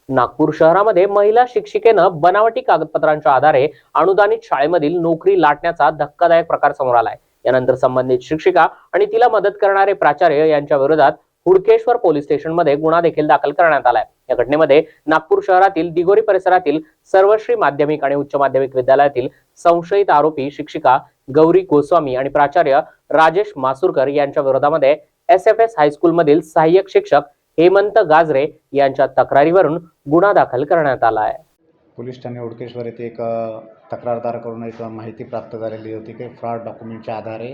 नागपूर शहरामध्ये महिला शिक्षिकेनं बनावटी कागदपत्रांच्या आधारे अनुदानित शाळेमधील नोकरी लाटण्याचा धक्कादायक प्रकार समोर आलाय। यानंतर संबंधित शिक्षिका आणि तिला मदत करणारे प्राचार्य यांच्या विरोधात हुडकेश्वर पोलीस स्टेशनमध्ये गुन्हा देखील दाखल करण्यात आलाय। या घटनेमध्ये नागपूर शहरातील दिगोरी परिसरातील सर्वश्री माध्यमिक आणि उच्च माध्यमिक विद्यालयातील संशयित आरोपी शिक्षिका गौरी गोस्वामी आणि प्राचार्य राजेश मासुरकर यांच्या विरोधामध्ये एसएफएस हायस्कूल मधील सहाय्यक शिक्षक हेमंत गाजरे यांच्या तक्रारीवरून गुन्हा दाखल करण्यात आला आहे। पोलीस ठाणे हुडकेश्वर येथे एक तक्रारदाराकडून एक माहिती प्राप्त झालेली होती की फ्रॉड डॉक्युमेंटच्या आधारे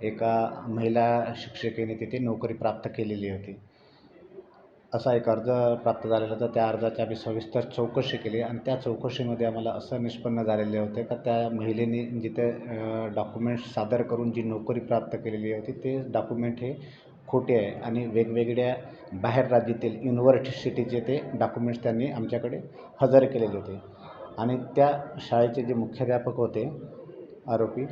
एका महिला शिक्षिकेने तिथे नोकरी प्राप्त केलेली होती। असा एक अर्ज प्राप्त झालेला होता। त्या अर्जाची आम्ही सविस्तर चौकशी केली आणि त्या चौकशीमध्ये आम्हाला असं निष्पन्न झालेले होते की त्या महिलेने जिथे डॉक्युमेंट्स सादर करून जी नोकरी प्राप्त केलेली होती ते डॉक्युमेंट हे खोटे आहे आणि वेगवेगळ्या बाहेर राज्यातील युनिव्हर्सिटीचे ते डॉक्युमेंट्स त्यांनी आमच्याकडे हजर केलेले होते। आणि त्या शाळेचे जे मुख्याध्यापक होते आरोपी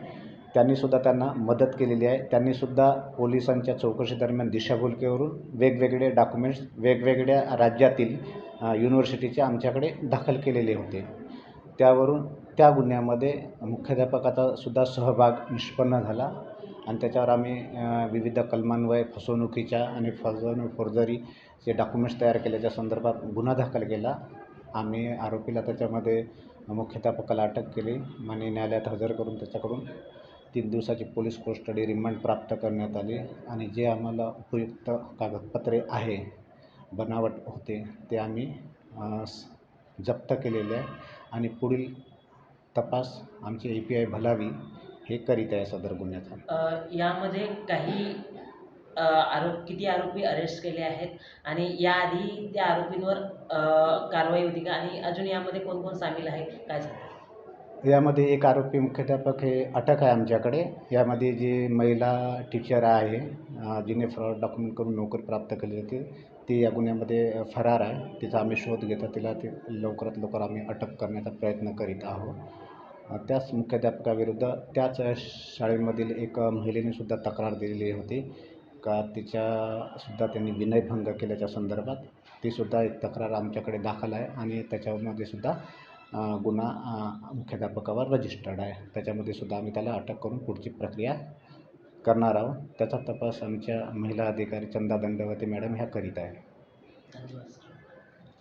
त्यांनीसुद्धा त्यांना मदत केलेली आहे। त्यांनीसुद्धा पोलिसांच्या चौकशी दरम्यान दिशाभूलकेवरून वेगवेगळे डॉक्युमेंट्स वेगवेगळ्या राज्यातील युनिव्हर्सिटीचे आमच्याकडे दाखल केलेले होते। त्यावरून त्या गुन्ह्यामध्ये मुख्याध्यापकाचा सुद्धा सहभाग निष्पन्न झाला आणि त्याच्यावर आम्ही विविध कलमान्वये फसवणुकीच्या आणि फोर्जरीचे डॉक्युमेंट्स तयार केल्याच्या संदर्भात गुन्हा दाखल केला। आम्ही आरोपीला त्याच्यामध्ये मुख्याध्यापकाला अटक केली आणि न्यायालयात हजर करून त्याच्याकडून 3 दिवसाची पोलीस कस्टडी रिमांड प्राप्त करण्यात आली आणि जे आम्हाला उपयुक्त कागदपत्रे आहे बनावट होते ते आम्ही जप्त केलेले आहे आणि पुढील तपास आमची API भलावी हे करीत आहे सदर गुन्ह्याचा। यामध्ये काही किती आरोपी अरेस्ट केले आहेत आणि याआधी त्या आरोपींवर कारवाई होती का आणि अजून यामध्ये कोण कोण सामील आहे काय सांगता? यामध्ये एक आरोपी मुख्याध्यापक हे अटक आहे आमच्याकडे। यामध्ये जी महिला टीचर आहे जिने फ्रॉड डॉक्युमेंट करून नोकरी प्राप्त केली होती ती या गुन्ह्यामध्ये फरार आहे। तिचा आम्ही शोध घेतो, तिला ते लवकरात लवकर आम्ही अटक करण्याचा प्रयत्न करीत आहोत। त्याच मुख्याध्यापकाविरुद्ध त्याच शाळेमधील एक महिलेनेसुद्धा तक्रार दिलेली होती का तिच्यासुद्धा त्यांनी विनयभंग केल्याच्या संदर्भात तीसुद्धा एक तक्रार आमच्याकडे दाखल आहे आणि त्याच्यामध्ये सुद्धा गुन्हा मुख्याध्यापकावर रजिस्टर्ड आहे। त्याच्यामध्ये सुद्धा आम्ही त्याला अटक करून पुढची प्रक्रिया करणार आहोत। त्याचा तपास आमच्या महिला अधिकारी चंदा दंडवते मॅडम ह्या करीत आहे। धन्यवाद।